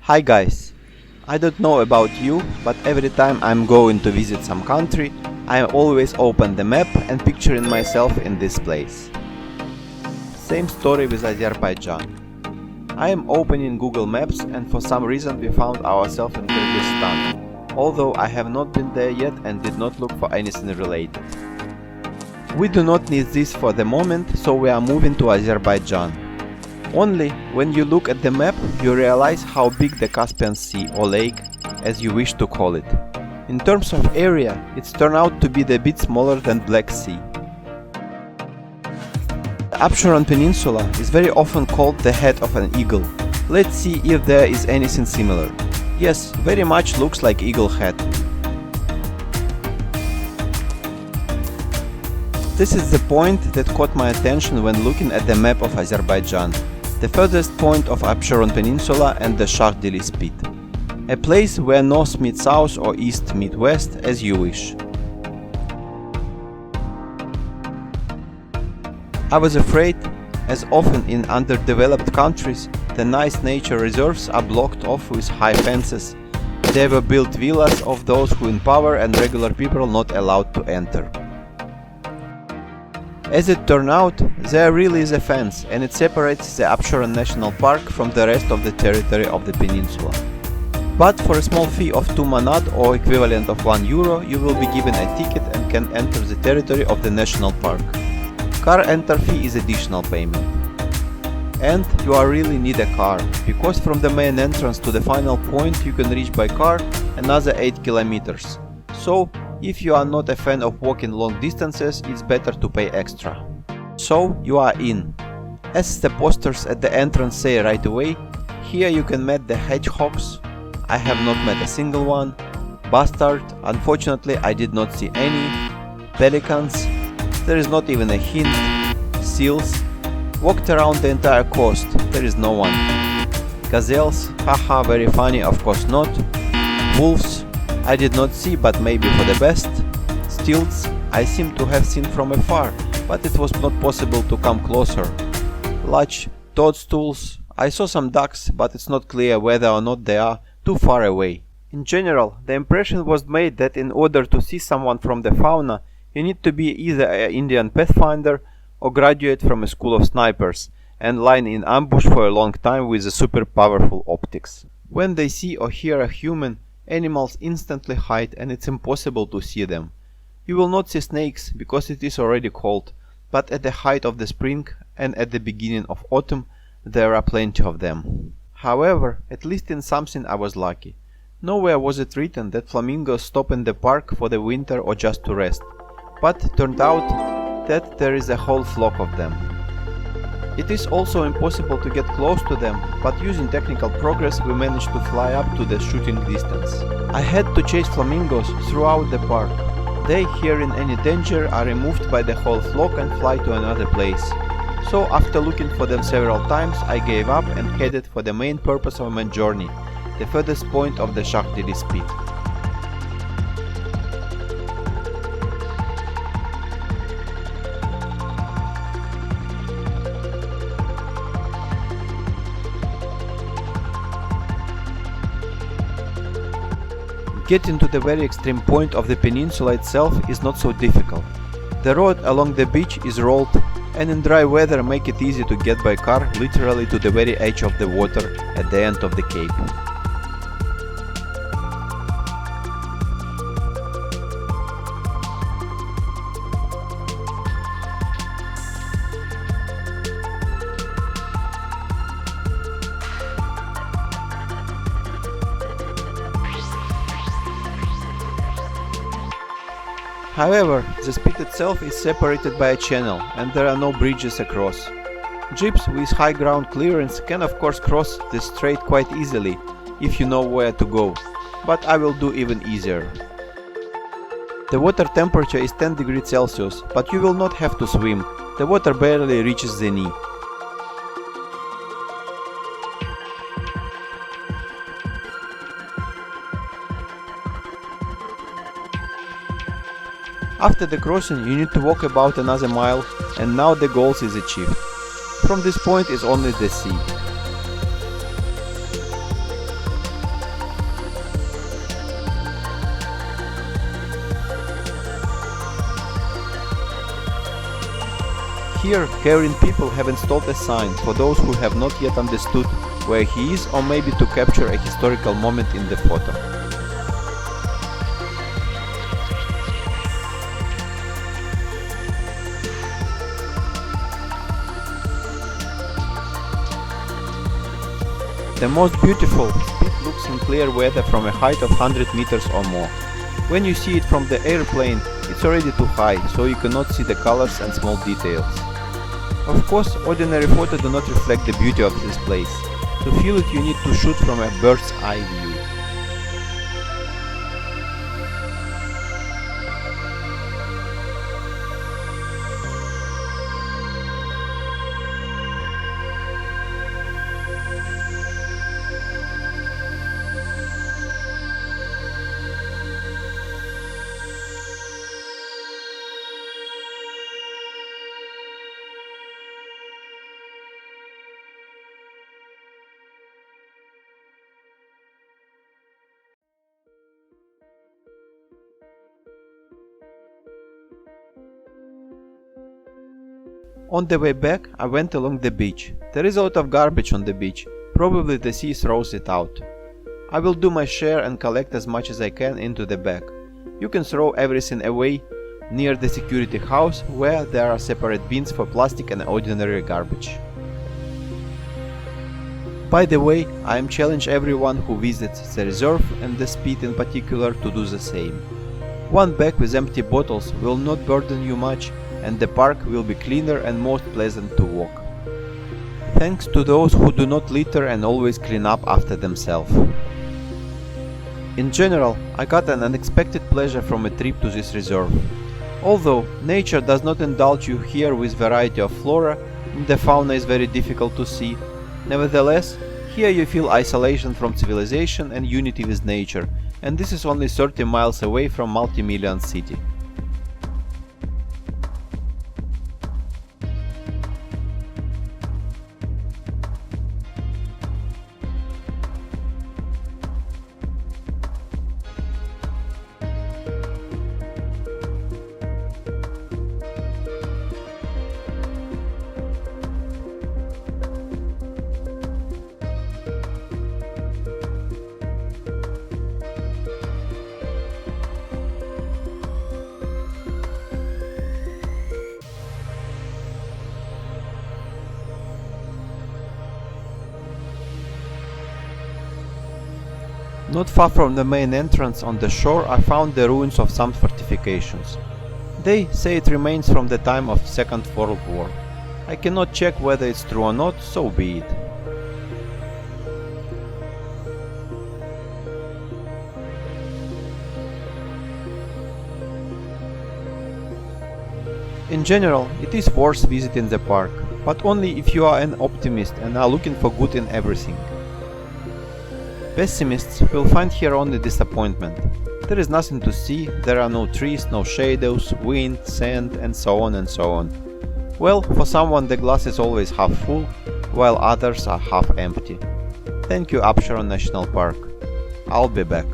Hi guys, I don't know about you, but every time I'm going to visit some country, I always open the map and picturing myself in this place. Same story with Azerbaijan. I am opening Google Maps and for some reason we found ourselves in Kyrgyzstan, although I have not been there yet and did not look for anything related. We do not need this for the moment, so we are moving to Azerbaijan. Only when you look at the map you realize how big the Caspian Sea or lake, as you wish to call it. In terms of area, it's turned out to be a bit smaller than Black Sea. The Absheron Peninsula is very often called the head of an eagle. Let's see if there is anything similar. Yes, very much looks like eagle head. This is the point that caught my attention when looking at the map of Azerbaijan, the furthest point of Absheron Peninsula and the Shah Dili Spit. A place where north meets south or east meet west, as you wish. I was afraid, as often in underdeveloped countries, the nice nature reserves are blocked off with high fences. There were built villas of those who in power and regular people not allowed to enter. As it turned out, there really is a fence and it separates the Absheron National Park from the rest of the territory of the peninsula. But for a small fee of 2 manat or equivalent of €1, you will be given a ticket and can enter the territory of the national park. Car enter fee is additional payment. And you really need a car, because from the main entrance to the final point you can reach by car another 8 kilometers. So, if you are not a fan of walking long distances, it's better to pay extra. So, you are in. As the posters at the entrance say right away, here you can meet the hedgehogs. I have not met a single one. Bustard, unfortunately I did not see any. Pelicans, there is not even a hint. Seals, walked around the entire coast, there is no one. Gazelles, haha, very funny, of course not. Wolves, I did not see, but maybe for the best. Stilts, I seem to have seen from afar, but it was not possible to come closer. Large toadstools, I saw some ducks, but it's not clear whether or not they are too far away. In general, the impression was made that in order to see someone from the fauna, you need to be either an Indian pathfinder or graduate from a school of snipers and lie in ambush for a long time with a super powerful optics. When they see or hear a human, animals instantly hide and it's impossible to see them. You will not see snakes because it is already cold, but at the height of the spring and at the beginning of autumn there are plenty of them. However, at least in something I was lucky. Nowhere was it written that flamingos stop in the park for the winter or just to rest, but turned out that there is a whole flock of them. It is also impossible to get close to them, but using technical progress we managed to fly up to the shooting distance. I had to chase flamingos throughout the park. They, hearing any danger, are removed by the whole flock and fly to another place. So after looking for them several times, I gave up and headed for the main purpose of my journey, the furthest point of the Shah Dili Spit. Getting to the very extreme point of the peninsula itself is not so difficult. The road along the beach is rolled and in dry weather make it easy to get by car literally to the very edge of the water at the end of the cape. However, the spit itself is separated by a channel and there are no bridges across. Jeeps with high ground clearance can of course cross this strait quite easily if you know where to go, but I will do even easier. The water temperature is 10 degrees Celsius, but you will not have to swim, the water barely reaches the knee. After the crossing you need to walk about another mile and now the goal is achieved. From this point is only the sea. Here, caring people have installed a sign for those who have not yet understood where he is, or maybe to capture a historical moment in the photo. The most beautiful spit looks in clear weather from a height of 100 meters or more. When you see it from the airplane, it's already too high, so you cannot see the colors and small details. Of course, ordinary photos do not reflect the beauty of this place. To feel it, you need to shoot from a bird's eye view. On the way back, I went along the beach. There is a lot of garbage on the beach. Probably the sea throws it out. I will do my share and collect as much as I can into the bag. You can throw everything away near the security house, where there are separate bins for plastic and ordinary garbage. By the way, I am challenge everyone who visits the reserve, and the spit in particular, to do the same. One bag with empty bottles will not burden you much, and the park will be cleaner and more pleasant to walk. Thanks to those who do not litter and always clean up after themselves. In general, I got an unexpected pleasure from a trip to this reserve. Although nature does not indulge you here with variety of flora, and the fauna is very difficult to see, nevertheless, here you feel isolation from civilization and unity with nature, and this is only 30 miles away from multi-million city. Not far from the main entrance on the shore, I found the ruins of some fortifications. They say it remains from the time of Second World War. I cannot check whether it's true or not, so be it. In general, it is worth visiting the park, but only if you are an optimist and are looking for good in everything. Pessimists will find here only disappointment. There is nothing to see, there are no trees, no shadows, wind, sand, and so on and so on. Well, for someone the glass is always half full, while others are half empty. Thank you, Absheron National Park. I'll be back.